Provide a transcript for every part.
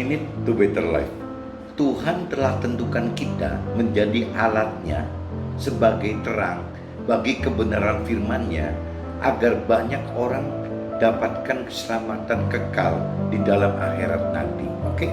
minute to better life. Tuhan telah tentukan kita menjadi alatnya sebagai terang bagi kebenaran firman-Nya agar banyak orang dapatkan keselamatan kekal di dalam akhirat nanti. Oke?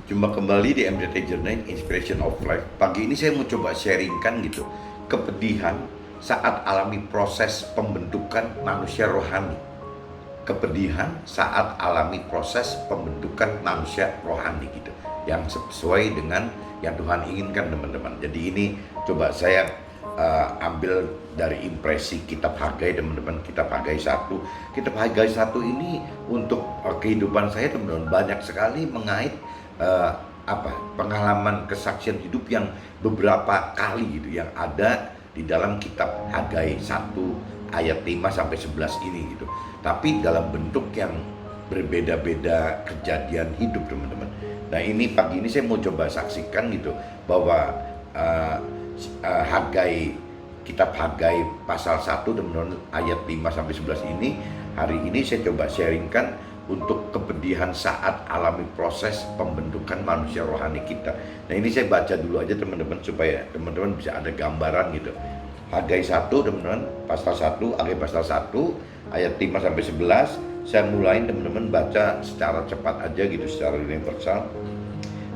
Jumpa kembali di MDT Journey Inspiration of Life. Pagi ini saya mau coba sharingkan gitu kepedihan saat alami proses pembentukan manusia rohani. Kepedihan saat alami proses pembentukan manusia rohani gitu, yang sesuai dengan yang Tuhan inginkan, teman-teman. Jadi ini coba saya ambil dari impresi kitab Hagai, teman-teman. Kitab Hagai 1. Kitab Hagai 1 ini untuk kehidupan saya, teman-teman, banyak sekali mengait pengalaman kesaksian hidup yang beberapa kali gitu yang ada di dalam kitab Hagai 1 ayat 5 sampai 11 ini gitu. Tapi dalam bentuk yang berbeda-beda kejadian hidup, teman-teman. Nah, ini pagi ini saya mau coba saksikan gitu bahwa Hagai, kitab Hagai pasal 1, teman-teman, ayat 5 sampai 11 ini hari ini saya coba sharingkan untuk kepedihan saat alami proses pembentukan manusia rohani kita. Nah, ini saya baca dulu aja, teman-teman, supaya teman-teman bisa ada gambaran gitu. Hagai 1, teman-teman, pasal 1, Hagai pasal 1 ayat 5 sampai 11. Saya mulai, teman-teman, baca secara cepat aja gitu, secara universal.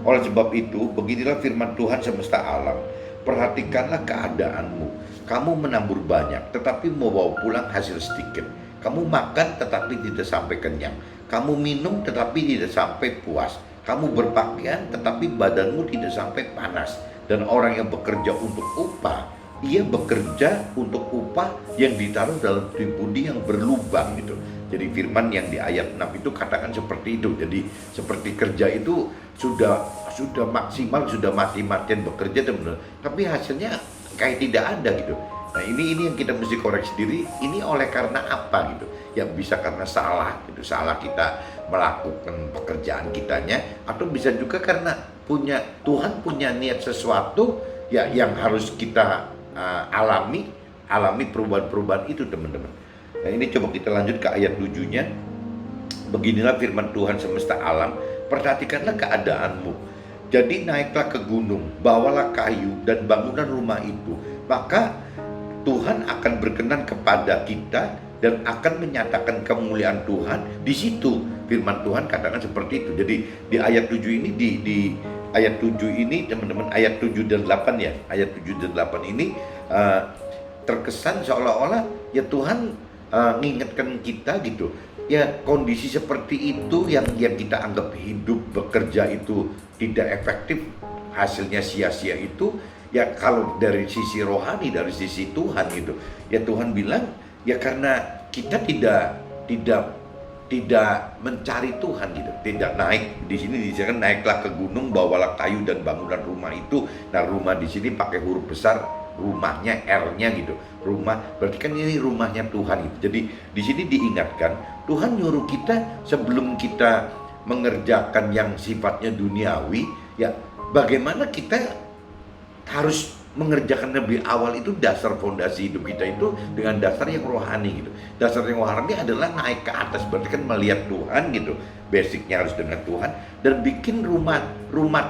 Oleh sebab itu, beginilah firman Tuhan semesta alam. Perhatikanlah keadaanmu. Kamu menabur banyak, tetapi membawa pulang hasil sedikit. Kamu makan, tetapi tidak sampai kenyang. Kamu minum, tetapi tidak sampai puas. Kamu berpakaian, tetapi badanmu tidak sampai panas. Dan orang yang bekerja untuk upah, ia bekerja untuk upah yang ditaruh dalam budi yang berlubang gitu. Jadi firman yang di ayat 6 itu katakan seperti itu. Jadi seperti kerja itu sudah maksimal, sudah mati-matian bekerja, teman-teman, tapi hasilnya kayak tidak ada gitu. Nah, ini yang kita mesti koreksi diri. Ini oleh karena apa gitu? Ya bisa karena salah gitu, salah kita melakukan pekerjaan kitanya, atau bisa juga karena Tuhan punya niat sesuatu ya yang harus kita alami perubahan-perubahan itu, teman-teman. Nah, ini coba kita lanjut ke ayat 7-nya. Beginilah firman Tuhan semesta alam, perhatikanlah keadaanmu. Jadi naiklah ke gunung, bawalah kayu dan bangunan rumah itu, maka Tuhan akan berkenan kepada kita dan akan menyatakan kemuliaan Tuhan di situ. Firman Tuhan katakan seperti itu. Jadi di ayat 7 ini, di ayat 7 ini, teman-teman, ayat 7 dan 8 ya. Ayat 7 dan 8 ini terkesan seolah-olah ya Tuhan ngingetkan kita gitu. Ya kondisi seperti itu yang kita anggap hidup bekerja itu tidak efektif, hasilnya sia-sia itu. Ya kalau dari sisi rohani, dari sisi Tuhan gitu, ya Tuhan bilang ya karena kita tidak mencari Tuhan gitu, tidak naik. Di sini disebutkan naiklah ke gunung, bawalah kayu dan bangunan rumah itu. Nah, rumah di sini pakai huruf besar, rumahnya R-nya gitu. Rumah berarti kan ini rumahnya Tuhan gitu. Jadi di sini diingatkan Tuhan nyuruh kita sebelum kita mengerjakan yang sifatnya duniawi, ya bagaimana kita harus mengerjakan lebih awal itu dasar fondasi hidup kita itu dengan dasar yang rohani gitu. Dasar yang rohani adalah naik ke atas, berarti kan melihat Tuhan gitu. Basicnya harus dengan Tuhan dan bikin rumah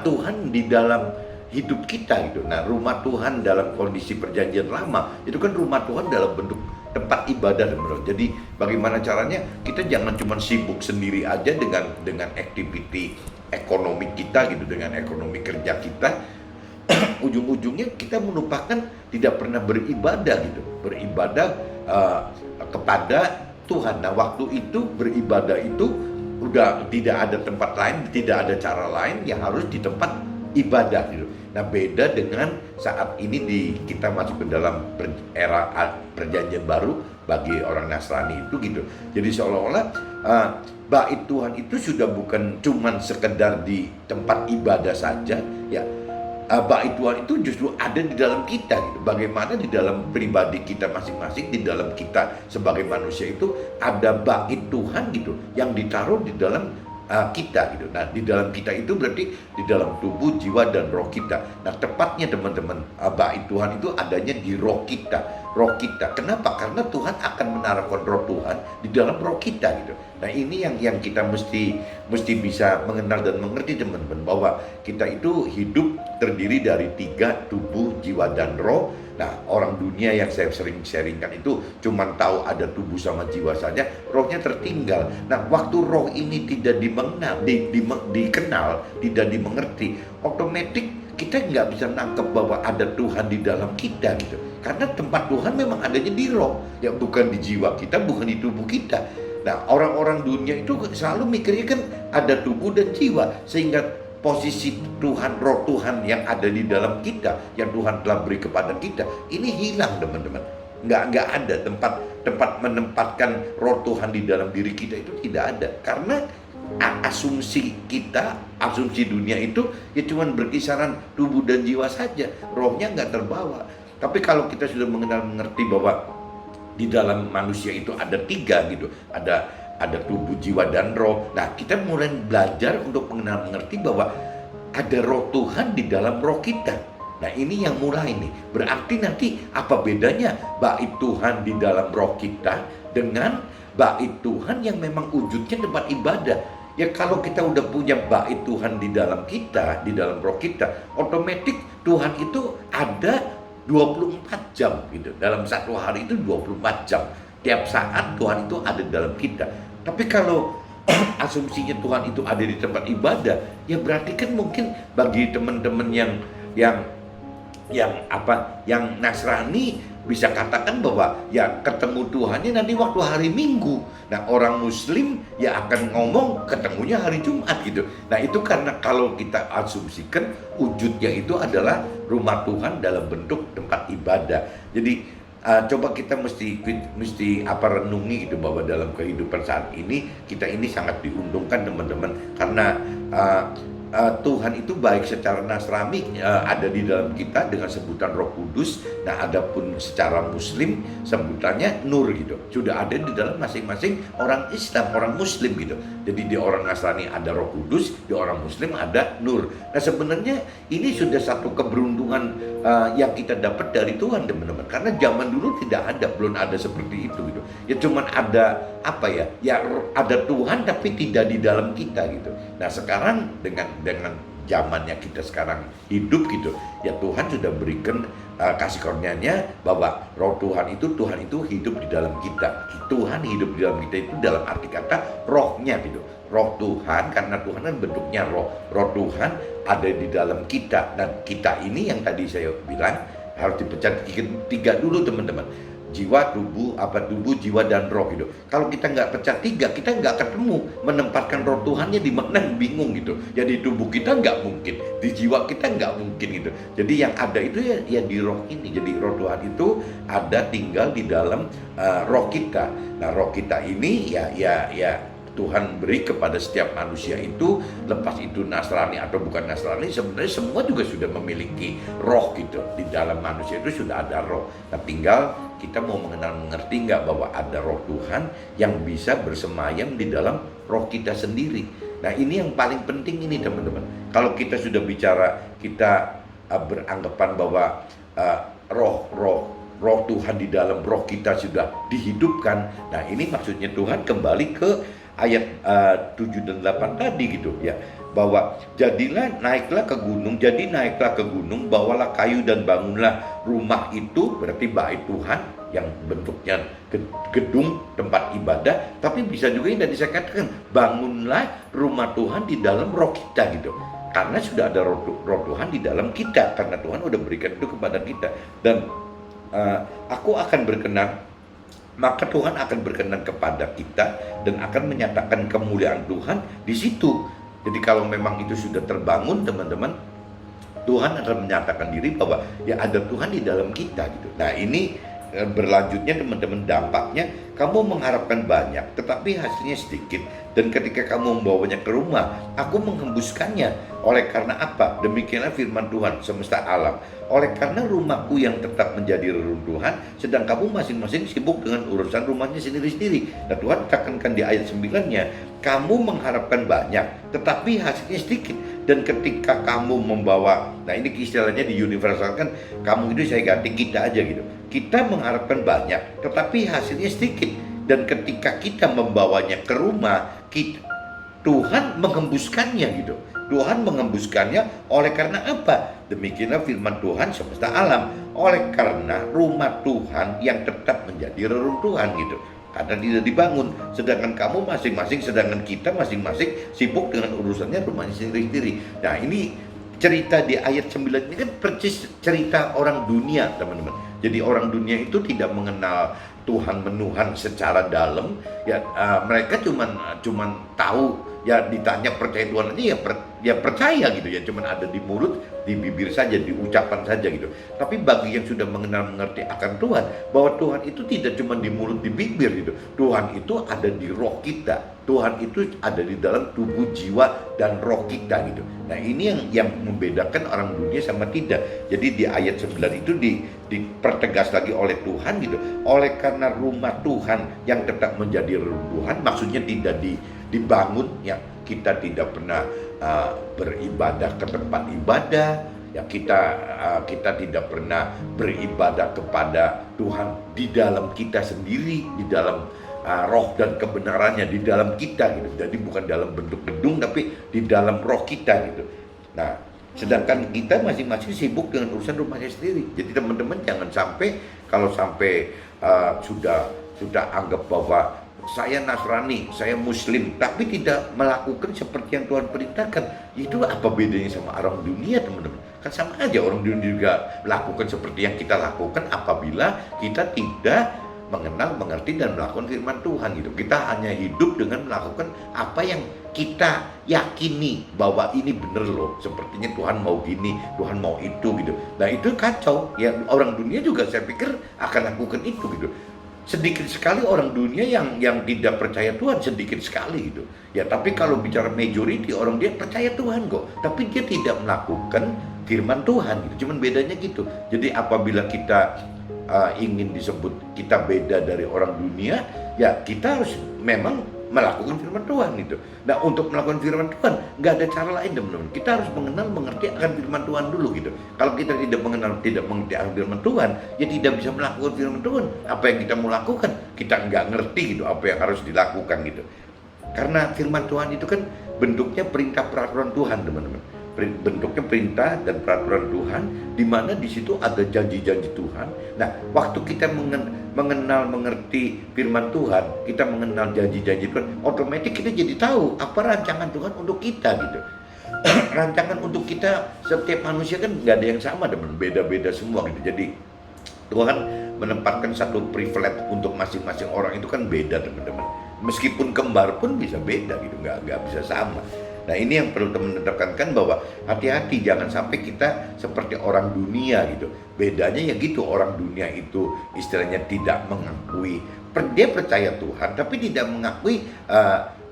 Tuhan di dalam hidup kita gitu. Nah, rumah Tuhan dalam kondisi perjanjian lama itu kan rumah Tuhan dalam bentuk tempat ibadah, teman-teman. Jadi bagaimana caranya kita jangan cuma sibuk sendiri aja dengan activity ekonomi kita gitu, dengan ekonomi kerja kita. Ujung-ujungnya kita melupakan tidak pernah beribadah gitu, beribadah kepada Tuhan. Nah, waktu itu beribadah itu udah tidak ada tempat lain, tidak ada cara lain, yang harus di tempat ibadah gitu. Nah, beda dengan saat ini kita masuk ke dalam era perjanjian baru bagi orang Nasrani itu gitu. Jadi seolah-olah bait Tuhan itu sudah bukan cuman sekedar di tempat ibadah saja ya. Bait Tuhan itu justru ada di dalam kita gitu. Bagaimana di dalam pribadi kita masing-masing, di dalam kita sebagai manusia itu ada bait Tuhan gitu yang ditaruh di dalam kita gitu. Nah, di dalam kita itu berarti di dalam tubuh, jiwa dan roh kita. Nah, tepatnya teman-teman, bait Tuhan itu adanya di roh kita. Roh kita. Kenapa? Karena Tuhan akan menaruhkan roh Tuhan di dalam roh kita gitu. Nah, ini yang kita mesti bisa mengenal dan mengerti, teman-teman, bahwa kita itu hidup terdiri dari 3, tubuh, jiwa dan roh. Nah, orang dunia yang saya sering sharingkan itu cuma tahu ada tubuh sama jiwa saja, rohnya tertinggal. Nah, waktu roh ini tidak dikenal, tidak dimengerti, otomatis kita nggak bisa nangkep bahwa ada Tuhan di dalam kita gitu. Karena tempat Tuhan memang adanya di roh, ya bukan di jiwa kita, bukan di tubuh kita. Nah, orang-orang dunia itu selalu mikirnya kan ada tubuh dan jiwa, sehingga posisi Tuhan, roh Tuhan yang ada di dalam kita, yang Tuhan telah beri kepada kita, ini hilang, teman-teman. Nggak ada tempat menempatkan roh Tuhan di dalam diri kita, itu tidak ada. Karena asumsi kita, asumsi dunia itu ya cuma berkisaran tubuh dan jiwa saja, rohnya nggak terbawa. Tapi kalau kita sudah mengerti bahwa di dalam manusia itu ada 3 gitu, ada tubuh, jiwa, dan roh. Nah, kita mulai belajar untuk mengerti bahwa ada roh Tuhan di dalam roh kita. Nah, ini yang mulai nih. Berarti nanti apa bedanya bait Tuhan di dalam roh kita dengan bait Tuhan yang memang wujudnya tempat ibadah? Ya, kalau kita udah punya bait Tuhan di dalam kita, di dalam roh kita, otomatis Tuhan itu ada 24 jam gitu. Dalam satu hari itu 24 jam. Tiap saat Tuhan itu ada dalam kita. Tapi kalau asumsinya Tuhan itu ada di tempat ibadah, ya berarti kan mungkin bagi teman-teman yang Nasrani bisa katakan bahwa ya ketemu Tuhannya nanti waktu hari Minggu. Nah, orang Muslim ya akan ngomong ketemunya hari Jumat gitu. Nah, itu karena kalau kita asumsikan wujudnya itu adalah rumah Tuhan dalam bentuk tempat ibadah. Jadi coba kita mesti renungi gitu, bahwa dalam kehidupan saat ini kita ini sangat diuntungkan, teman-teman, karena Tuhan itu baik secara Nasrani ada di dalam kita dengan sebutan Roh Kudus. Nah, adapun secara Muslim sebutannya Nur gitu. Sudah ada di dalam masing-masing orang Islam, orang Muslim gitu. Jadi di orang Nasrani ada Roh Kudus, di orang Muslim ada Nur. Nah, sebenarnya ini sudah satu keberuntungan yang kita dapat dari Tuhan, teman-teman. Karena zaman dulu tidak ada, belum ada seperti itu gitu. Ya cuman ada ya ada Tuhan tapi tidak di dalam kita gitu. Nah, sekarang dengan zamannya kita sekarang hidup gitu, ya Tuhan sudah berikan kasih karunia-Nya bahwa roh Tuhan itu hidup di dalam kita. Tuhan hidup di dalam kita itu dalam arti kata rohnya gitu. Roh Tuhan, karena Tuhan kan bentuknya roh. Roh Tuhan ada di dalam kita. Dan kita ini yang tadi saya bilang harus dipecah 3 dulu, teman-teman. Jiwa, tubuh, jiwa dan roh gitu. Kalau kita nggak pecah 3, kita nggak ketemu menempatkan roh Tuhannya di mana, bingung gitu. Ya di tubuh kita nggak mungkin, di jiwa kita nggak mungkin gitu. Jadi yang ada itu ya di roh ini. Jadi roh Tuhan itu ada tinggal di dalam roh kita. Nah, roh kita ini ya Tuhan beri kepada setiap manusia itu, lepas itu Nasrani atau bukan Nasrani, sebenarnya semua juga sudah memiliki roh gitu. Di dalam manusia itu sudah ada roh. Nah, tinggal kita mau mengerti nggak bahwa ada roh Tuhan yang bisa bersemayam di dalam roh kita sendiri. Nah, ini yang paling penting ini, teman-teman. Kalau kita sudah bicara, kita beranggapan bahwa roh Tuhan di dalam roh kita sudah dihidupkan. Nah, ini maksudnya Tuhan kembali ke ayat 7 dan 8 tadi gitu ya. bahwa naiklah ke gunung, bawalah kayu dan bangunlah rumah itu, berarti bait Tuhan yang bentuknya gedung tempat ibadah, tapi bisa juga yang tadi saya katakan, bangunlah rumah Tuhan di dalam roh kita gitu. Karena sudah ada roh Tuhan di dalam kita, karena Tuhan udah berikan itu kepada kita. Dan aku akan berkenan, maka Tuhan akan berkenan kepada kita dan akan menyatakan kemuliaan Tuhan di situ. Jadi kalau memang itu sudah terbangun, teman-teman, Tuhan akan menyatakan diri bahwa ya ada Tuhan di dalam kita gitu. Nah, ini berlanjutnya teman-teman, dampaknya kamu mengharapkan banyak tetapi hasilnya sedikit, dan ketika kamu membawanya ke rumah, aku menghembuskannya. Oleh karena apa? Demikianlah firman Tuhan semesta alam. Oleh karena rumahku yang tetap menjadi reruntuhan, sedang kamu masing-masing sibuk dengan urusan rumahnya sendiri-sendiri. Nah, Tuhan tekankan di ayat 9-nya, kamu mengharapkan banyak tetapi hasilnya sedikit, dan ketika kamu membawa, nah ini istilahnya di universal kan, kamu itu saya ganti kita aja gitu. Kita mengharapkan banyak tetapi hasilnya sedikit, dan ketika kita membawanya ke rumah, Tuhan menghembuskannya gitu. Tuhan menghembuskannya. Oleh karena apa? Demikianlah firman Tuhan semesta alam. Oleh karena rumah Tuhan yang tetap menjadi reruntuhan gitu, karena tidak dibangun. Sedangkan kita masing-masing sibuk dengan urusannya rumahnya sendiri-sendiri. Nah, ini cerita di ayat 9 ini kan persis cerita orang dunia, teman-teman. Jadi orang dunia itu tidak mengenal Tuhan menuhan secara dalam, ya mereka cuman tahu, ya ditanya percaya Tuhan aja ya percaya gitu ya, cuman ada di mulut, di bibir saja, di ucapan saja gitu. Tapi bagi yang sudah mengerti akan Tuhan, bahwa Tuhan itu tidak cuma di mulut, di bibir gitu. Tuhan itu ada di roh kita. Tuhan itu ada di dalam tubuh, jiwa, dan roh kita gitu. Nah, ini yang membedakan orang dunia sama tidak. Jadi di ayat 9 itu dipertegas lagi oleh Tuhan gitu. Oleh karena rumah Tuhan yang tetap menjadi reruntuhan, maksudnya tidak dibangun, ya kita tidak pernah beribadah ke tempat ibadah, ya kita tidak pernah beribadah kepada Tuhan di dalam kita sendiri, di dalam roh dan kebenarannya di dalam kita gitu. Jadi bukan dalam bentuk gedung, tapi di dalam roh kita gitu. Nah, sedangkan kita masing-masing sibuk dengan urusan rumahnya sendiri. Jadi teman-teman jangan sampai, kalau sampai sudah anggap bahwa saya Nasrani, saya Muslim, tapi tidak melakukan seperti yang Tuhan perintahkan, itu apa bedanya sama orang dunia, teman-teman? Kan sama aja, orang dunia juga melakukan seperti yang kita lakukan apabila kita tidak mengenal, mengerti, dan melakukan firman Tuhan gitu. Kita hanya hidup dengan melakukan apa yang kita yakini bahwa ini bener loh, sepertinya Tuhan mau gini, Tuhan mau itu gitu. Nah, itu kacau ya. Orang dunia juga saya pikir akan lakukan itu gitu. Sedikit sekali orang dunia yang tidak percaya Tuhan, sedikit sekali gitu ya. Tapi kalau bicara majority, orang dia percaya Tuhan kok, tapi dia tidak melakukan firman Tuhan gitu. Cuman bedanya gitu. Jadi apabila kita ingin disebut kita beda dari orang dunia, ya kita harus memang melakukan firman Tuhan gitu. Nah, untuk melakukan firman Tuhan nggak ada cara lain, teman-teman. Kita harus mengenal, mengerti akan firman Tuhan dulu gitu. Kalau kita tidak mengenal, tidak mengerti akan firman Tuhan, ya tidak bisa melakukan firman Tuhan. Apa yang kita mau lakukan, kita nggak ngerti gitu apa yang harus dilakukan gitu. Karena firman Tuhan itu kan bentuknya perintah peraturan Tuhan, teman-teman. Bentuknya perintah dan peraturan Tuhan, di mana di situ ada janji-janji Tuhan. Nah, waktu kita mengenal, mengerti firman Tuhan, kita mengenal janji-janji Tuhan, otomatis kita jadi tahu apa rancangan Tuhan untuk kita gitu. Rancangan untuk kita, setiap manusia kan nggak ada yang sama, teman, beda-beda semua gitu. Jadi Tuhan menempatkan satu privilege untuk masing-masing orang itu kan beda, teman-teman. Meskipun kembar pun bisa beda gitu, nggak bisa sama. Nah, ini yang perlu teman-teman tekankan, bahwa hati-hati jangan sampai kita seperti orang dunia gitu. Bedanya ya gitu, orang dunia itu istilahnya tidak mengakui, dia percaya Tuhan tapi tidak mengakui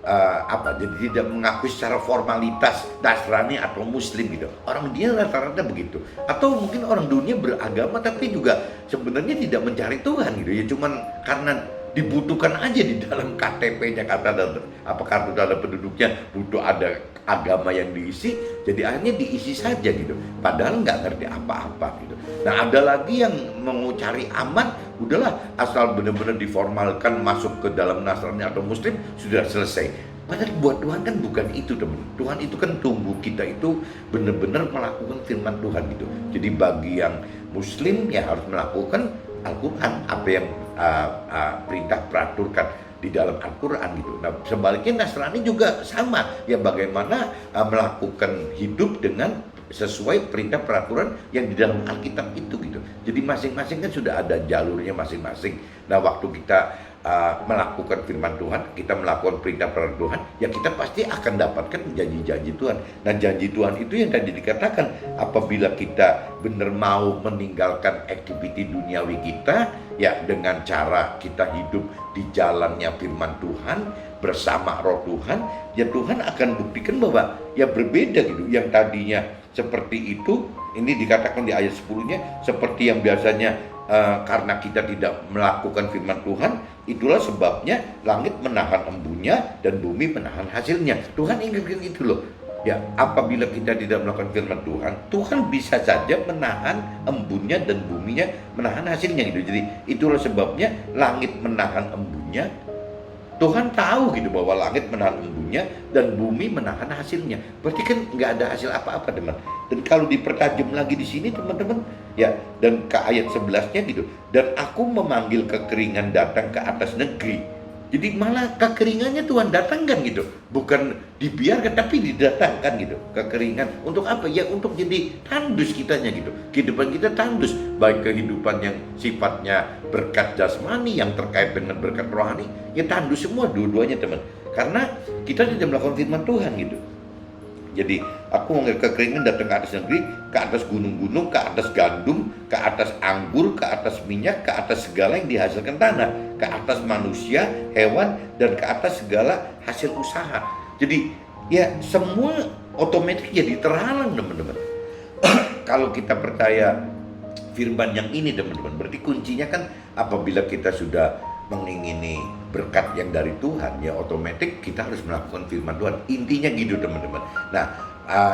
jadi tidak mengakui secara formalitas Nasrani atau Muslim gitu. Orang dunia rata-rata begitu. Atau mungkin orang dunia beragama tapi juga sebenarnya tidak mencari Tuhan gitu ya, cuman karena dibutuhkan aja di dalam KTP-nya, kartu tanda penduduknya butuh ada agama yang diisi, jadi akhirnya diisi saja gitu, padahal nggak ngerti apa-apa gitu. Nah, ada lagi yang mau cari aman, udahlah asal benar-benar diformalkan masuk ke dalam Nasrani atau Muslim, sudah selesai. Padahal buat Tuhan kan bukan itu, teman. Tuhan itu kan tunggu kita itu benar-benar melakukan firman Tuhan gitu. Jadi bagi yang Muslim ya harus melakukan Al-Quran, apa yang perintah peraturkan di dalam Al-Quran gitu. Nah sebaliknya Nasrani juga sama, ya bagaimana melakukan hidup dengan sesuai perintah peraturan yang di dalam Alkitab itu gitu. Jadi masing-masing kan sudah ada jalurnya masing-masing. Nah waktu kita melakukan firman Tuhan, kita melakukan perintah perintah Tuhan, ya kita pasti akan dapatkan janji-janji Tuhan. Nah janji Tuhan itu yang tadi dikatakan, apabila kita benar mau meninggalkan aktiviti duniawi kita, ya dengan cara kita hidup di jalannya firman Tuhan bersama roh Tuhan, ya Tuhan akan buktikan bahwa ya berbeda gitu. Yang tadinya seperti itu, ini dikatakan di ayat 10-nya, seperti yang biasanya karena kita tidak melakukan firman Tuhan, itulah sebabnya langit menahan embunnya dan bumi menahan hasilnya. Tuhan ingatkan itu loh. Ya, apabila kita tidak melakukan firman Tuhan, Tuhan bisa saja menahan embunnya dan buminya menahan hasilnya gitu. Jadi itulah sebabnya langit menahan embunnya. Tuhan tahu gitu bahwa langit menahan embunnya dan bumi menahan hasilnya. Berarti kan nggak ada hasil apa-apa, teman. Dan kalau dipertajam lagi di sini, teman-teman, ya, dan ke ayat 11-nya gitu. Dan aku memanggil kekeringan datang ke atas negeri. Jadi malah kekeringannya Tuhan datangkan gitu. Bukan dibiarkan tapi didatangkan gitu. Kekeringan untuk apa? Ya untuk jadi tandus kitanya gitu. Kehidupan kita tandus, baik kehidupan yang sifatnya berkat jasmani yang terkait dengan berkat rohani, ya tandus semua dua-duanya, teman. Karena kita tidak melakukan firman Tuhan gitu. Jadi aku mengira kekeringan datang ke atas negeri, ke atas gunung-gunung, ke atas gandum, ke atas anggur, ke atas minyak, ke atas segala yang dihasilkan tanah, ke atas manusia, hewan, dan ke atas segala hasil usaha. Jadi ya semua otomatis jadi terhalang, teman-teman. Kalau kita percaya firman yang ini, teman-teman, berarti kuncinya kan apabila kita sudah mengingini berkat yang dari Tuhan, ya otomatis kita harus melakukan firman Tuhan. Intinya gitu, teman-teman. Nah,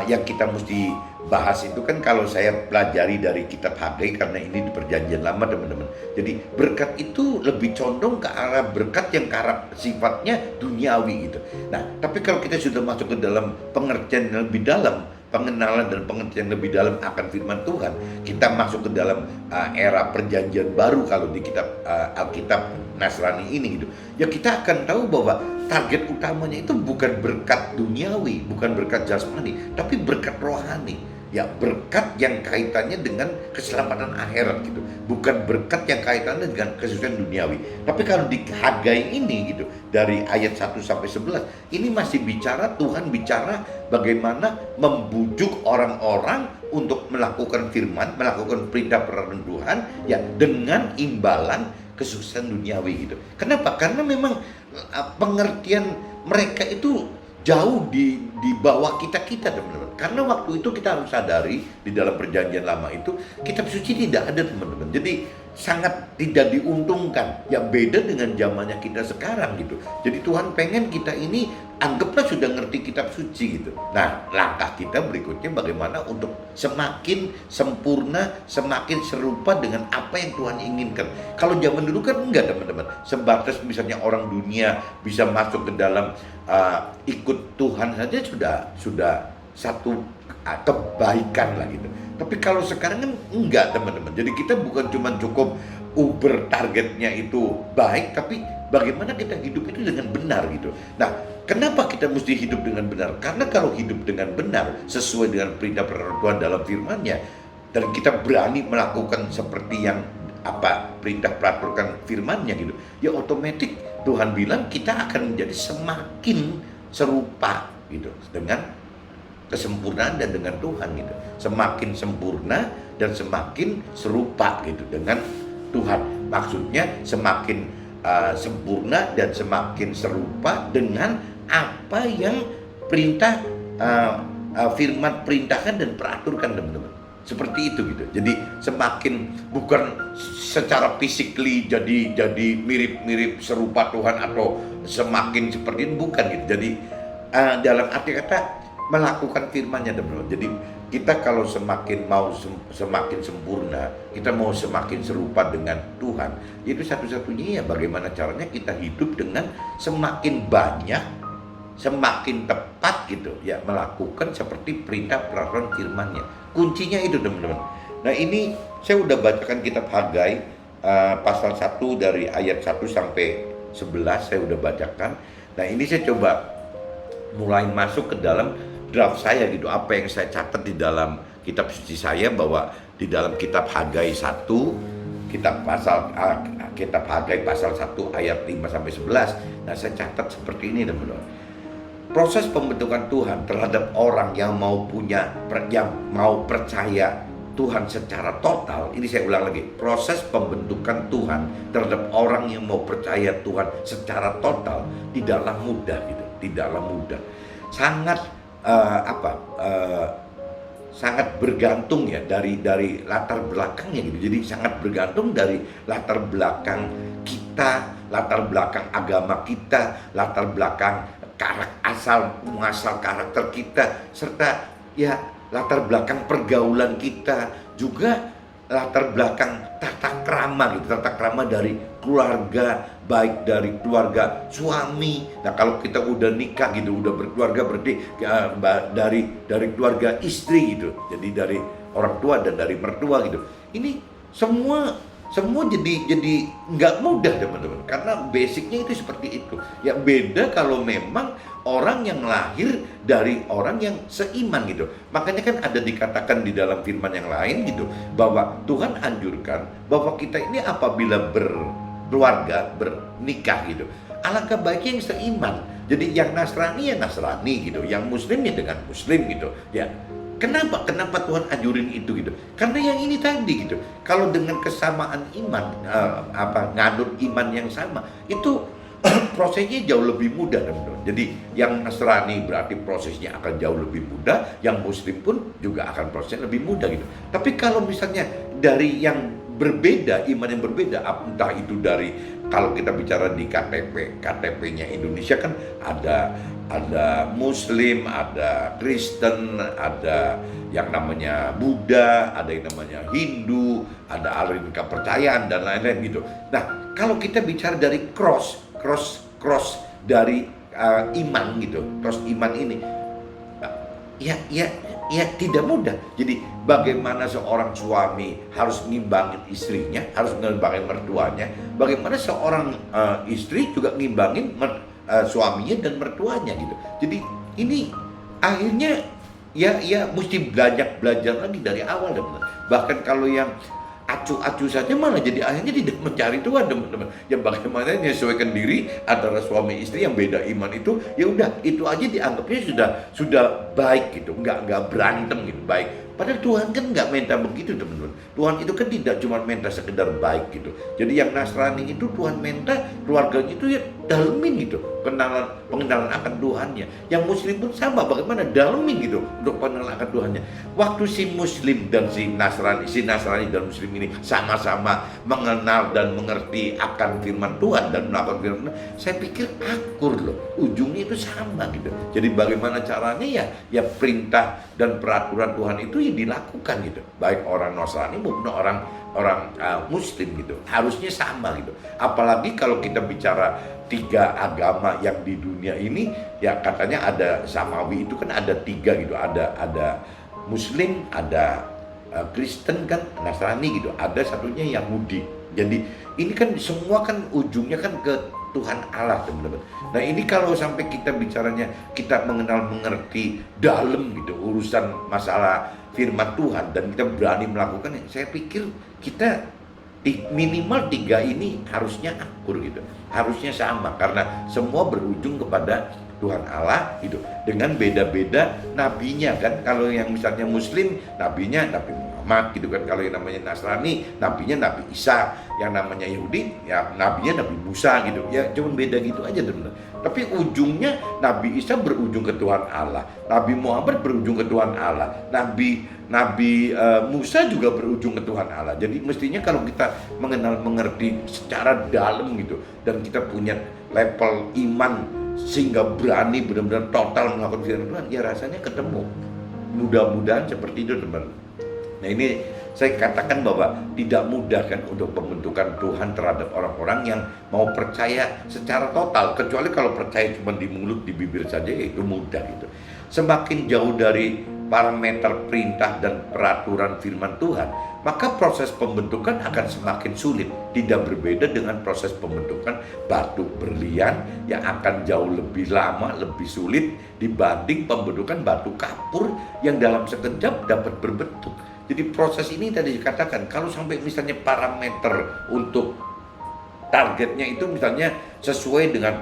yang kita mesti bahas itu kan kalau saya pelajari dari kitab Hagai, karena ini di perjanjian lama, teman-teman. Jadi berkat itu lebih condong ke arah berkat yang sifatnya duniawi gitu. Nah, tapi kalau kita sudah masuk ke dalam pengertian yang lebih dalam, pengenalan dan pengertian lebih dalam akan firman Tuhan, kita masuk ke dalam era perjanjian baru kalau di kitab Alkitab Nasrani ini gitu. Ya kita akan tahu bahwa target utamanya itu bukan berkat duniawi, bukan berkat jasmani, tapi berkat rohani. Ya berkat yang kaitannya dengan keselamatan akhirat gitu. Bukan berkat yang kaitannya dengan kesusahan duniawi. Tapi kalau di Hagai ini gitu, dari ayat 1 sampai 11, ini masih bicara, Tuhan bicara bagaimana membujuk orang-orang untuk melakukan firman, melakukan perintah peraturan Tuhan ya dengan imbalan kesuksesan duniawi gitu. Kenapa? Karena memang pengertian mereka itu jauh di bawah kita, teman-teman. Karena waktu itu kita harus sadari di dalam perjanjian lama itu kitab suci tidak ada, teman-teman. Jadi sangat tidak diuntungkan. Ya beda dengan zamannya kita sekarang gitu. Jadi Tuhan pengen kita ini anggaplah sudah ngerti kitab suci gitu. Nah, langkah kita berikutnya bagaimana untuk semakin sempurna, semakin serupa dengan apa yang Tuhan inginkan. Kalau zaman dulu kan enggak, teman-teman. Sebatas misalnya orang dunia bisa masuk ke dalam ikut Tuhan saja sudah satu kebaikan lah gitu. Tapi kalau sekarang kan enggak, teman-teman. Jadi kita bukan cuma cukup targetnya itu baik, tapi bagaimana kita hidup itu dengan benar gitu. Nah, kenapa kita mesti hidup dengan benar? Karena kalau hidup dengan benar sesuai dengan perintah Tuhan dalam firman-Nya, dan kita berani melakukan seperti yang perintah peraturan firman-Nya gitu, ya otomatis Tuhan bilang kita akan menjadi semakin serupa gitu dengan kesempurnaan dan dengan Tuhan gitu. Semakin sempurna dan semakin serupa gitu dengan Tuhan. Maksudnya semakin sempurna dan semakin serupa dengan apa yang perintah firman perintahkan dan peraturkan, teman-teman. Seperti itu gitu. Jadi semakin bukan secara physically jadi mirip-mirip serupa Tuhan atau semakin seperti itu, bukan gitu. Jadi dalam arti kata melakukan firman-Nya, teman-teman. Jadi kita kalau semakin mau semakin sempurna, kita mau semakin serupa dengan Tuhan, itu satu-satunya ya bagaimana caranya kita hidup dengan semakin banyak semakin tepat gitu ya melakukan seperti perintah peraturan firman-Nya. Kuncinya itu teman-teman. Nah ini saya udah bacakan kitab Hagai pasal 1 dari ayat 1 sampai 11 saya udah bacakan. Nah ini saya coba mulai masuk ke dalam draft saya gitu, apa yang saya catat di dalam kitab suci saya, bahwa di dalam kitab Hagai 1, kitab Hagai pasal 1 ayat 5 sampai 11. Nah saya catat seperti ini teman-teman. Proses pembentukan Tuhan terhadap orang yang mau percaya Tuhan secara total. Ini saya ulang lagi, proses pembentukan Tuhan terhadap orang yang mau percaya Tuhan secara total tidaklah mudah gitu, tidaklah mudah. Sangat sangat bergantung ya dari latar belakangnya gitu. Jadi sangat bergantung dari latar belakang kita, latar belakang agama kita, latar belakang muasal karakter kita, serta ya latar belakang pergaulan kita, juga latar belakang tata krama gitu, tata krama dari keluarga, baik dari keluarga suami. Nah kalau kita udah nikah gitu, udah berkeluarga, berarti dari keluarga istri gitu, jadi dari orang tua dan dari mertua gitu. Ini semua jadi nggak mudah teman-teman, karena basicnya itu seperti itu ya. Beda kalau memang orang yang lahir dari orang yang seiman gitu. Makanya kan ada dikatakan di dalam firman yang lain gitu, bahwa Tuhan anjurkan bahwa kita ini apabila berkeluarga, bernikah gitu, alangkah baiknya yang seiman. Jadi yang Nasrani ya Nasrani gitu, yang Muslim ya dengan Muslim gitu ya. Kenapa Tuhan anjurin itu gitu? Karena yang ini tadi gitu. Kalau dengan kesamaan iman, nganut iman yang sama, itu prosesnya jauh lebih mudah teman-teman. Jadi yang Nasrani berarti prosesnya akan jauh lebih mudah, yang Muslim pun juga akan prosesnya lebih mudah gitu. Tapi kalau misalnya dari yang berbeda, iman yang berbeda, entah itu dari, kalau kita bicara di KTP-nya Indonesia kan ada Muslim, ada Kristen, ada yang namanya Buddha, ada yang namanya Hindu, ada aliran kepercayaan dan lain-lain gitu. Nah, kalau kita bicara dari cross dari iman gitu, cross iman ini, ya tidak mudah. Jadi bagaimana seorang suami harus ngimbangin istrinya, harus ngimbangin mertuanya, bagaimana seorang istri juga ngimbangin suaminya dan mertuanya gitu. Jadi ini akhirnya ya mesti belajar lagi dari awal teman-teman. Bahkan kalau yang acuh-acuh saja malah jadi akhirnya tidak mencari Tuhan teman-teman. Yang bagaimana menyesuaikan diri antara suami istri yang beda iman itu, ya udah itu aja dianggapnya sudah baik gitu, nggak berantem gitu, baik. Padahal Tuhan kan nggak minta begitu teman-teman. Tuhan itu kan tidak cuma minta sekedar baik gitu. Jadi yang Nasrani itu Tuhan minta keluarganya itu ya dalemin gitu, pengenalan akan Tuhannya. Yang Muslim pun sama, bagaimana dalemin gitu untuk pengenalan akan Tuhannya. Waktu si Muslim dan si Nasrani dan Muslim ini sama-sama mengenal dan mengerti akan firman Tuhan dan melakukan firman Tuhan, saya pikir akur loh, ujungnya itu sama gitu. Jadi bagaimana caranya ya perintah dan peraturan Tuhan itu ya dilakukan gitu, baik orang Nasrani maupun orang Muslim gitu, harusnya sama gitu. Apalagi kalau kita bicara 3 agama yang di dunia ini, ya katanya ada Samawi itu kan ada 3 gitu, ada Muslim, ada Kristen kan, Nasrani gitu, ada satunya Yahudi. Jadi ini kan semua kan ujungnya kan ke Tuhan Allah teman-teman. Nah ini kalau sampai kita bicaranya kita mengerti dalam gitu urusan masalah firman Tuhan dan kita berani melakukannya, saya pikir kita minimal 3 ini harusnya akur gitu, harusnya sama, karena semua berujung kepada Tuhan Allah gitu, dengan beda-beda nabinya kan. Kalau yang misalnya Muslim, nabinya Nabi Muhammad gitu kan. Kalau yang namanya Nasrani, nabinya Nabi Isa. Yang namanya Yahudi, ya nabinya Nabi Musa gitu. Ya cuma beda gitu aja teman-teman. Tapi ujungnya Nabi Isa berujung ke Tuhan Allah, Nabi Muhammad berujung ke Tuhan Allah, Nabi Musa juga berujung ke Tuhan Allah. Jadi mestinya kalau kita mengerti secara dalam gitu, dan kita punya level iman sehingga berani benar-benar total melakukan firman Tuhan, ya rasanya ketemu. Mudah-mudahan seperti itu teman. Nah ini saya katakan bahwa tidak mudah kan untuk pembentukan Tuhan terhadap orang-orang yang mau percaya secara total. Kecuali kalau percaya cuma di mulut, di bibir saja, ya itu mudah gitu. Semakin jauh dari parameter perintah dan peraturan firman Tuhan, maka proses pembentukan akan semakin sulit. Tidak berbeda dengan proses pembentukan batu berlian yang akan jauh lebih lama, lebih sulit dibanding pembentukan batu kapur yang dalam sekejap dapat berbentuk. Jadi proses ini tadi dikatakan, kalau sampai misalnya parameter untuk targetnya itu misalnya sesuai dengan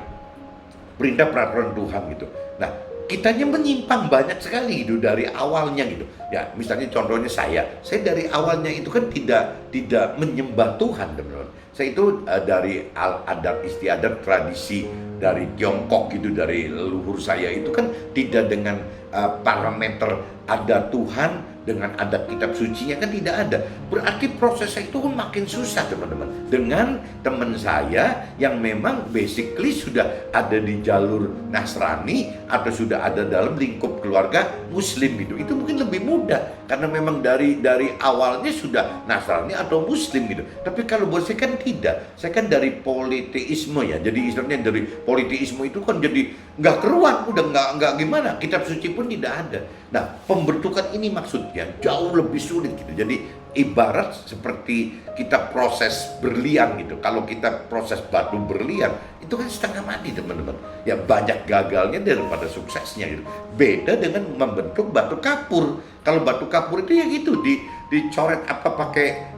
perintah peraturan Tuhan gitu. Nah, kitanya menyimpang banyak sekali gitu dari awalnya gitu. Ya, misalnya contohnya saya dari awalnya itu kan tidak menyembah Tuhan, teman-teman. Saya itu dari adat istiadat tradisi dari Tiongkok gitu, dari leluhur saya itu kan tidak dengan parameter ada Tuhan dengan ada kitab sucinya, kan tidak ada. Berarti prosesnya itu kan makin susah, teman-teman. Dengan teman saya yang memang basically sudah ada di jalur Nasrani atau sudah ada dalam lingkup keluarga Muslim gitu, itu mungkin lebih mudah karena memang dari awalnya sudah Nasrani atau Muslim gitu. Tapi kalau buat saya kan tidak, saya kan dari politeisme ya. Jadi istilahnya dari politeisme itu kan jadi nggak keruan, udah nggak gimana, kitab suci pun tidak ada. Nah, pembentukan ini maksudnya jauh lebih sulit gitu. Jadi ibarat seperti kita proses berlian gitu. Kalau kita proses batu berlian itu kan setengah mati, teman-teman. Ya banyak gagalnya daripada suksesnya gitu. Beda dengan membentuk batu kapur. Kalau batu kapur itu ya gitu, dicoret apa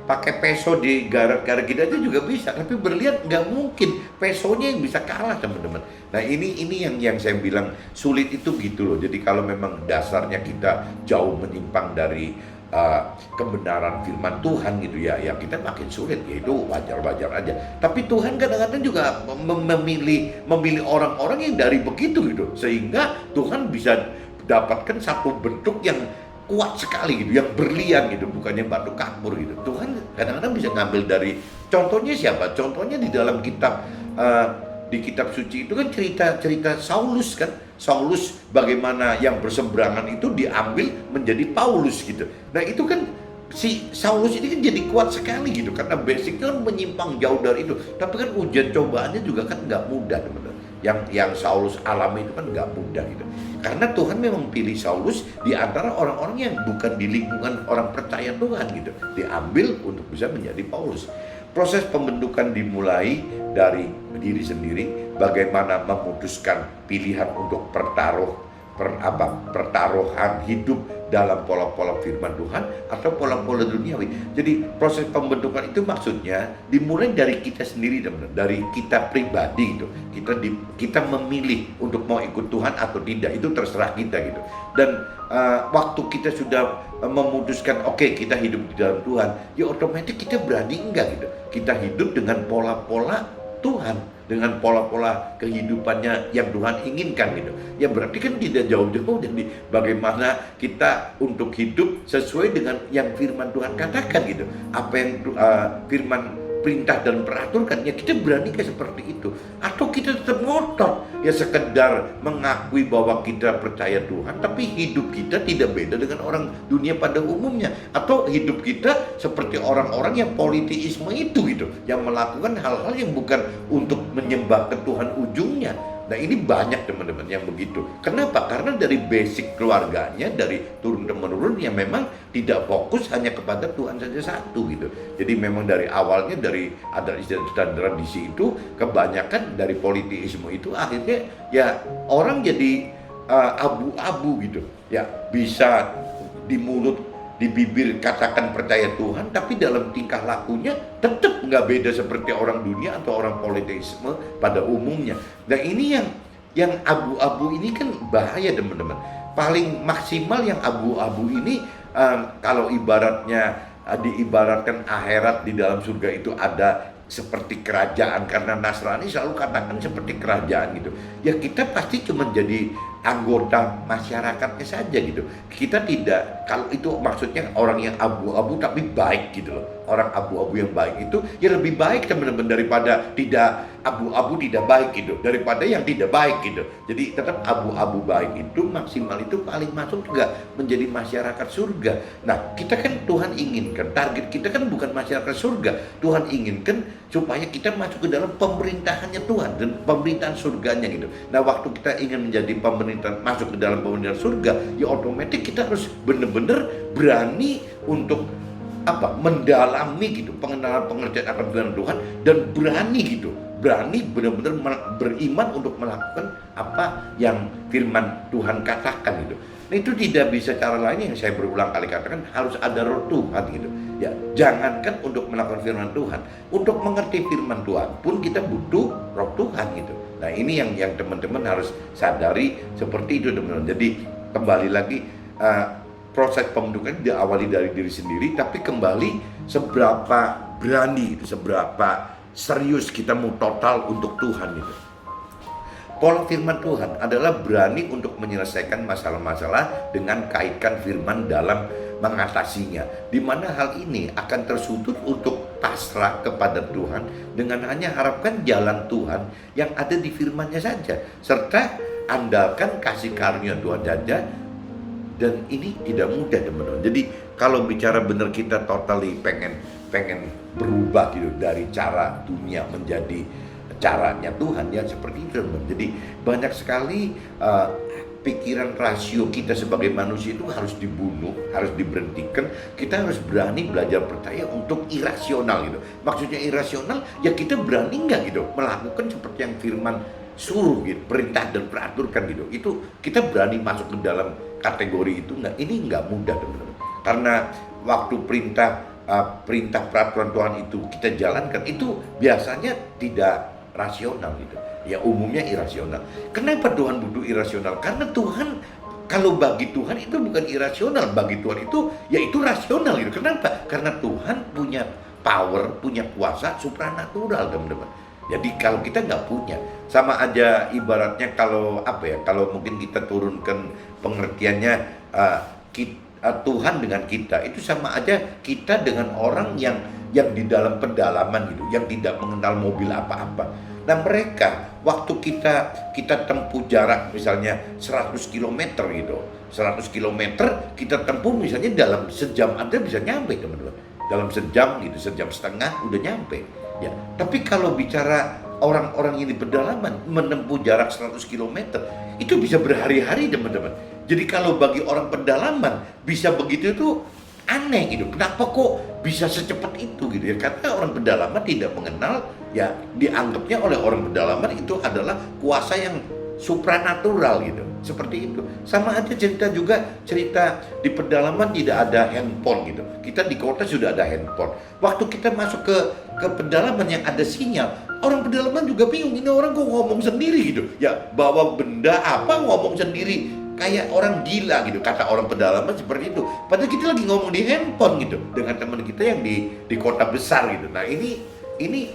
pakai peso di garet-garet gitu aja juga bisa. Tapi berlian nggak mungkin, pesonya yang bisa kalah, teman-teman. Nah ini yang saya bilang sulit itu gitu loh. Jadi kalau memang dasarnya kita jauh menyimpang dari kebenaran firman Tuhan gitu ya kita makin sulit, ya itu wajar-wajar aja. Tapi Tuhan kadang-kadang juga memilih orang-orang yang dari begitu gitu, sehingga Tuhan bisa dapatkan satu bentuk yang kuat sekali gitu, yang berlian gitu, bukannya batu kapur gitu. Tuhan kadang-kadang bisa ngambil dari, contohnya siapa? Contohnya di dalam kitab di kitab suci itu kan cerita Saulus kan. Saulus bagaimana yang berseberangan itu diambil menjadi Paulus gitu. Nah itu kan si Saulus ini kan jadi kuat sekali gitu, karena basicnya kan menyimpang jauh dari itu. Tapi kan ujian cobaannya juga kan nggak mudah, teman-teman. Yang Saulus alami itu kan nggak mudah gitu. Karena Tuhan memang pilih Saulus di antara orang-orang yang bukan di lingkungan orang percaya Tuhan gitu, diambil untuk bisa menjadi Paulus. Proses pembentukan dimulai dari diri sendiri, bagaimana memutuskan pilihan untuk pertaruhan hidup dalam pola-pola firman Tuhan atau pola-pola duniawi. Jadi proses pembentukan itu maksudnya dimulai dari kita sendiri, teman-teman, dari kita pribadi gitu. Kita memilih untuk mau ikut Tuhan atau tidak, itu terserah kita gitu. Dan waktu kita sudah memutuskan oke, kita hidup di dalam Tuhan, ya otomatis kita berani enggak gitu. Kita hidup dengan pola-pola Tuhan, dengan pola-pola kehidupannya yang Tuhan inginkan gitu. Ya berarti kan tidak jauh-jauh dari bagaimana kita untuk hidup sesuai dengan yang firman Tuhan katakan gitu. Apa yang firman perintah dan peraturkan, ya kita berani kayak seperti itu. Atau kita tetap ngotot, ya sekedar mengakui bahwa kita percaya Tuhan, tapi hidup kita tidak beda dengan orang dunia pada umumnya. Atau hidup kita seperti orang-orang yang politeisme itu gitu, yang melakukan hal-hal yang bukan untuk menyembah ke Tuhan ujungnya. Nah ini banyak, teman-teman, yang begitu. Kenapa? Karena dari basic keluarganya, dari turun-temurun yang memang tidak fokus hanya kepada Tuhan saja satu gitu. Jadi memang dari awalnya dari adat istiadat dan tradisi itu, kebanyakan dari politeisme itu akhirnya ya orang jadi abu-abu gitu. Ya bisa di mulut, di bibir katakan percaya Tuhan, tapi dalam tingkah lakunya tetap nggak beda seperti orang dunia atau orang politeisme pada umumnya. Nah ini yang abu-abu ini kan bahaya, teman-teman. Paling maksimal yang abu-abu ini kalau ibaratnya diibaratkan akhirat, di dalam surga itu ada seperti kerajaan, karena Nasrani selalu katakan seperti kerajaan gitu. Ya kita pasti cuma jadi anggota masyarakatnya saja gitu. Kita tidak, kalau itu maksudnya orang yang abu-abu tapi baik gitu loh. Orang abu-abu yang baik itu ya lebih baik teman-teman daripada tidak abu-abu tidak baik gitu, daripada yang tidak baik gitu. Jadi tetap abu-abu baik itu maksimal itu paling masuk juga menjadi masyarakat surga. Nah kita kan Tuhan inginkan, target kita kan bukan masyarakat surga. Tuhan inginkan supaya kita masuk ke dalam pemerintahannya Tuhan dan pemerintahan surganya gitu. Nah waktu kita ingin menjadi pemerintahan, masuk ke dalam pemerintahan surga, ya otomatis kita harus benar-benar berani untuk mendalami gitu pengenalan pengertian akan firman Tuhan, dan berani gitu, berani benar-benar beriman untuk melakukan apa yang firman Tuhan katakan gitu. Nah itu tidak bisa cara lain, yang saya berulang kali katakan, harus ada roh Tuhan gitu. Ya jangankan untuk melakukan firman Tuhan, untuk mengerti firman Tuhan pun kita butuh roh Tuhan gitu. Nah ini yang teman-teman harus sadari seperti itu teman-teman. Jadi kembali lagi, proses pembentukan diawali dari diri sendiri, tapi kembali seberapa berani itu, seberapa serius kita mau total untuk Tuhan itu. Pola firman Tuhan adalah berani untuk menyelesaikan masalah-masalah dengan kaitkan firman dalam mengatasinya, di mana hal ini akan tersudut untuk pasrah kepada Tuhan dengan hanya harapkan jalan Tuhan yang ada di firman-Nya saja, serta andalkan kasih karunia Tuhan saja. Dan ini tidak mudah teman-teman. Jadi kalau bicara benar kita totally pengen berubah gitu dari cara dunia menjadi caranya Tuhan, ya seperti itu teman-teman. Jadi banyak sekali pikiran rasio kita sebagai manusia itu harus dibunuh, harus diberhentikan. Kita harus berani belajar percaya untuk irasional gitu. Maksudnya irasional ya kita berani nggak gitu melakukan seperti yang firman suruh gitu, perintah dan peraturkan gitu. Itu kita berani masuk ke dalam kategori itu nggak? Ini nggak mudah teman-teman. Karena waktu perintah peraturan Tuhan itu kita jalankan, itu biasanya tidak rasional gitu. Ya umumnya irasional. Kenapa Tuhan butuh irasional? Karena Tuhan, kalau bagi Tuhan itu bukan irasional, bagi Tuhan itu ya itu rasional gitu. Kenapa? Karena Tuhan punya power, punya kuasa supranatural teman-teman. Jadi kalau kita nggak punya, sama aja ibaratnya kalau kalau mungkin kita turunkan pengertiannya, Tuhan dengan kita itu sama aja kita dengan orang yang di dalam pedalaman gitu, yang tidak mengenal mobil apa-apa. Nah mereka waktu kita tempuh jarak misalnya 100 km gitu, 100 km kita tempuh misalnya dalam sejam aja bisa nyampe teman-teman, dalam sejam gitu, sejam setengah udah nyampe. Ya, tapi kalau bicara orang-orang yang di pedalaman menempuh jarak 100 km itu bisa berhari-hari teman-teman. Jadi kalau bagi orang pedalaman bisa begitu itu aneh gitu. Kenapa kok bisa secepat itu gitu ya? Karena orang pedalaman tidak mengenal, ya dianggapnya oleh orang pedalaman itu adalah kuasa yang supranatural gitu. Seperti itu. Sama aja cerita di pedalaman tidak ada handphone gitu. Kita di kota sudah ada handphone. Waktu kita masuk ke pedalaman yang ada sinyal, orang pedalaman juga bingung, ini orang kok ngomong sendiri gitu. Ya bawa benda apa ngomong sendiri, kayak orang gila gitu, kata orang pedalaman seperti itu. Padahal kita lagi ngomong di handphone gitu dengan teman kita yang di kota besar gitu. Nah ini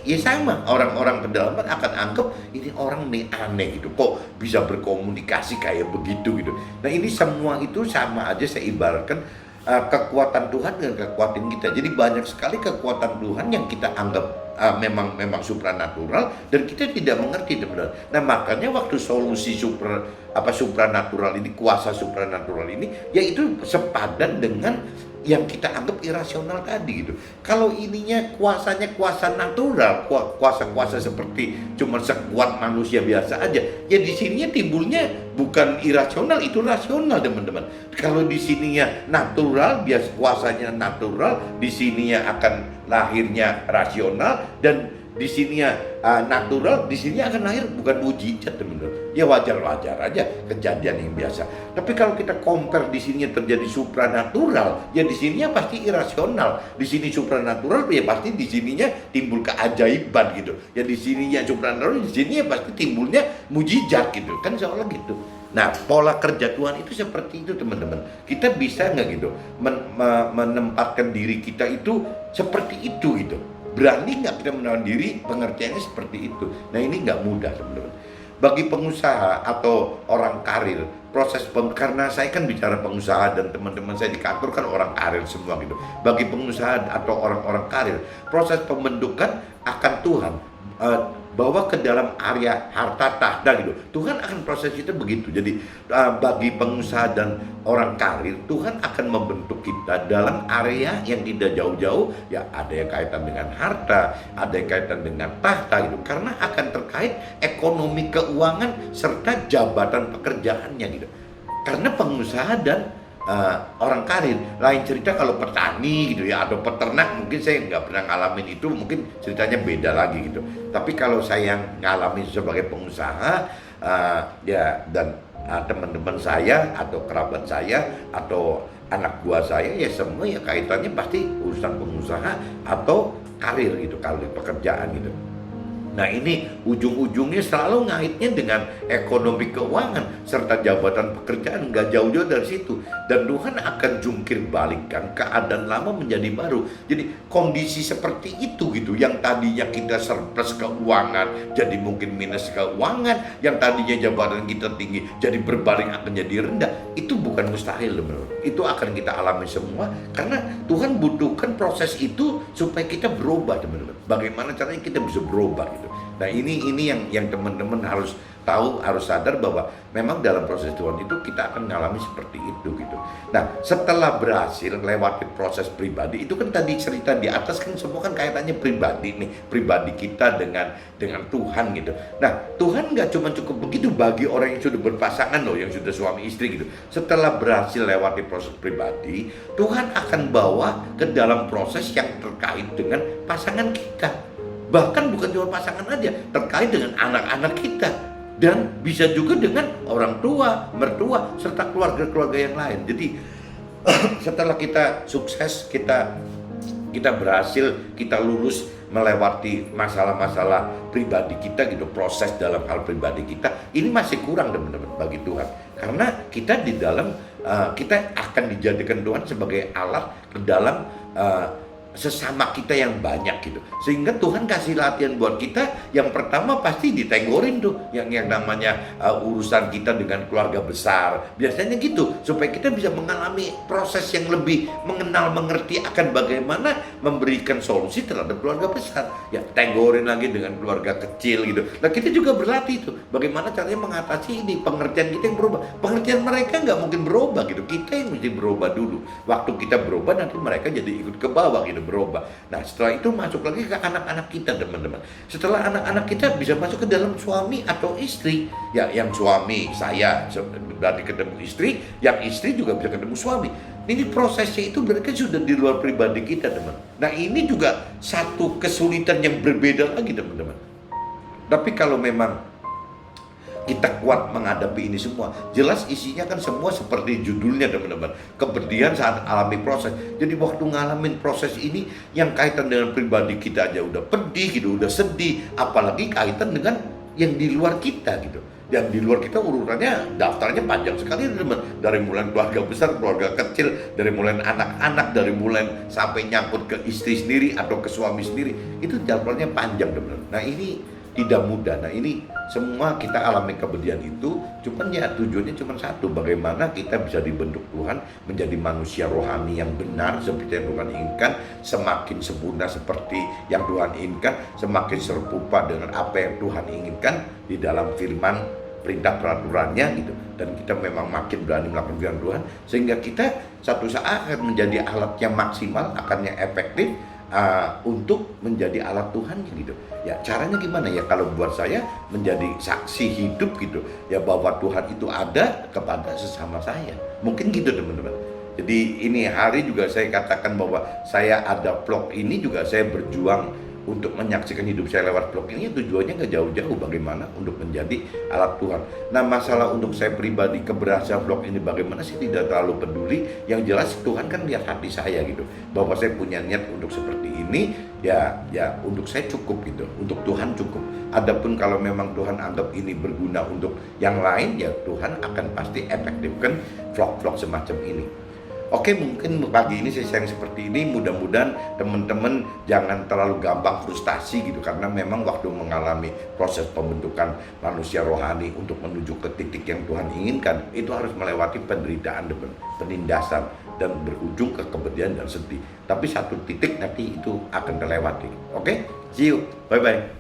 ya sama, orang-orang pedalaman akan anggap ini orang nih aneh gitu, kok bisa berkomunikasi kayak begitu gitu. Nah ini semua itu sama aja saya ibaratkan kekuatan Tuhan dengan kekuatan kita. Jadi banyak sekali kekuatan Tuhan yang kita anggap memang supranatural dan kita tidak mengerti teman-teman. Nah makanya waktu solusi supranatural ini, kuasa supranatural ini, yaitu sepadan dengan yang kita anggap irasional tadi gitu. Kalau ininya kuasanya kuasa natural, kuasa-kuasa seperti cuma sekuat manusia biasa aja, ya di sininya timbulnya bukan irasional, itu rasional teman-teman. Kalau di sininya natural, biasa kuasanya natural, di sininya akan lahirnya rasional, dan di sininya natural, di sini akan lahir bukan mujizat teman-teman. Ya wajar-wajar aja kejadian yang biasa. Tapi kalau kita compare di sini terjadi supranatural, ya di sininya pasti irasional. Di sini supranatural, ya pasti di sininya timbul keajaiban gitu. Ya di sininya supranatural, di sininya pasti timbulnya mujizat gitu. Kan seolah gitu. Nah, pola kerja Tuhan itu seperti itu teman-teman. Kita bisa nggak gitu menempatkan diri kita itu seperti itu gitu. Berani nggak kita menahan diri? Pengertiannya seperti itu. Nah ini nggak mudah teman-teman. Bagi pengusaha atau orang karir, karena saya kan bicara pengusaha dan teman-teman saya di kantor kan orang karir semua gitu. Bagi pengusaha atau orang-orang karir, proses pembentukan akan Tuhan bawa ke dalam area harta tahta gitu. Tuhan akan proses itu begitu. Jadi bagi pengusaha dan orang karir, Tuhan akan membentuk kita dalam area yang tidak jauh-jauh. Ya ada yang kaitan dengan harta, ada yang kaitan dengan tahta gitu. Karena akan terkait ekonomi keuangan serta jabatan pekerjaannya gitu. Karena pengusaha dan orang karir, lain cerita kalau petani gitu ya, atau peternak, mungkin saya nggak pernah ngalamin itu, mungkin ceritanya beda lagi gitu. Tapi kalau saya ngalamin sebagai pengusaha, ya dan teman-teman saya atau kerabat saya atau anak buah saya, ya semua ya kaitannya pasti urusan pengusaha atau karir gitu, karir pekerjaan gitu. Nah ini ujung-ujungnya selalu ngaitnya dengan ekonomi keuangan serta jabatan pekerjaan, nggak jauh-jauh dari situ. Dan Tuhan akan jungkir balikkan keadaan lama menjadi baru. Jadi kondisi seperti itu gitu, yang tadinya kita surplus keuangan jadi mungkin minus keuangan, yang tadinya jabatan kita tinggi jadi berbalik akan jadi rendah. Itu bukan mustahil teman-teman. Itu akan kita alami semua karena Tuhan butuhkan proses itu supaya kita berubah teman-teman. Bagaimana caranya kita bisa berubah gitu. Nah ini yang teman-teman harus tahu, harus sadar bahwa memang dalam proses Tuhan itu kita akan mengalami seperti itu gitu. Nah setelah berhasil lewati proses pribadi, itu kan tadi cerita di atas kan semua kan kaitannya pribadi nih, pribadi kita dengan Tuhan gitu. Nah Tuhan nggak cuma cukup begitu bagi orang yang sudah berpasangan loh, yang sudah suami istri gitu. Setelah berhasil lewati proses pribadi, Tuhan akan bawa ke dalam proses yang terkait dengan pasangan kita. Bahkan bukan cuma pasangan aja, terkait dengan anak-anak kita. Dan bisa juga dengan orang tua, mertua, serta keluarga-keluarga yang lain. Jadi setelah kita sukses, kita berhasil, kita lulus melewati masalah-masalah pribadi kita gitu, proses dalam hal pribadi kita, ini masih kurang teman-teman bagi Tuhan. Karena kita di dalam, kita akan dijadikan Tuhan sebagai alat ke dalam sesama kita yang banyak gitu, sehingga Tuhan kasih latihan buat kita. Yang pertama pasti ditenggorin tuh yang namanya urusan kita dengan keluarga besar, biasanya gitu, supaya kita bisa mengalami proses yang lebih mengenal, mengerti akan bagaimana memberikan solusi terhadap keluarga besar. Ya tenggorin lagi dengan keluarga kecil gitu. Nah kita juga berlatih tuh bagaimana caranya mengatasi ini, pengertian kita yang berubah. Pengertian mereka nggak mungkin berubah gitu, kita yang mesti berubah dulu. Waktu kita berubah nanti mereka jadi ikut ke bawah gitu, berubah. Nah setelah itu masuk lagi ke anak-anak kita teman-teman. Setelah anak-anak kita bisa masuk ke dalam suami atau istri. Ya yang suami saya berarti ketemu istri, yang istri juga bisa ketemu suami. Ini prosesnya itu berarti sudah di luar pribadi kita teman. Nah ini juga satu kesulitan yang berbeda lagi teman-teman. Tapi kalau memang kita kuat menghadapi ini semua, jelas isinya kan semua seperti judulnya teman-teman, keberdian saat alami proses. Jadi waktu ngalamin proses ini yang kaitan dengan pribadi kita aja udah pedih gitu, udah sedih, apalagi kaitan dengan yang di luar kita gitu. Yang di luar kita urutannya, daftarnya panjang sekali teman. Dari mulai keluarga besar, keluarga kecil, dari mulai anak-anak, dari mulai sampai nyangkut ke istri sendiri atau ke suami sendiri, itu jadwalnya panjang teman. Nah ini tidak mudah. Nah ini semua kita alami keberdian itu, cuman ya tujuannya cuma satu, bagaimana kita bisa dibentuk Tuhan menjadi manusia rohani yang benar seperti yang Tuhan inginkan, semakin sempurna seperti yang Tuhan inginkan, semakin serupa dengan apa yang Tuhan inginkan di dalam firman, perintah peraturannya gitu. Dan kita memang makin berani melakukan firman Tuhan, sehingga kita satu saat akan menjadi alat yang maksimal, akan yang efektif untuk menjadi alat Tuhan gitu. Ya caranya gimana ya? Kalau buat saya menjadi saksi hidup gitu ya, bahwa Tuhan itu ada kepada sesama saya. Mungkin gitu teman-teman. Jadi ini hari juga saya katakan bahwa saya ada vlog ini juga saya berjuang untuk menyaksikan hidup saya lewat vlog ini. Tujuannya nggak jauh-jauh, bagaimana untuk menjadi alat Tuhan. Nah masalah untuk saya pribadi keberhasilan vlog ini bagaimana sih tidak terlalu peduli. Yang jelas Tuhan kan lihat hati saya gitu, bahwa saya punya niat untuk seperti ini. Ya untuk saya cukup gitu, untuk Tuhan cukup. Adapun kalau memang Tuhan anggap ini berguna untuk yang lain, ya Tuhan akan pasti efektifkan vlog-vlog semacam ini. Oke, mungkin pagi ini saya sharing seperti ini, mudah-mudahan teman-teman jangan terlalu gampang frustasi gitu, karena memang waktu mengalami proses pembentukan manusia rohani untuk menuju ke titik yang Tuhan inginkan, itu harus melewati penderitaan dan penindasan dan berujung ke kepedihan dan sedih. Tapi satu titik nanti itu akan terlewati. Oke, see you, bye-bye.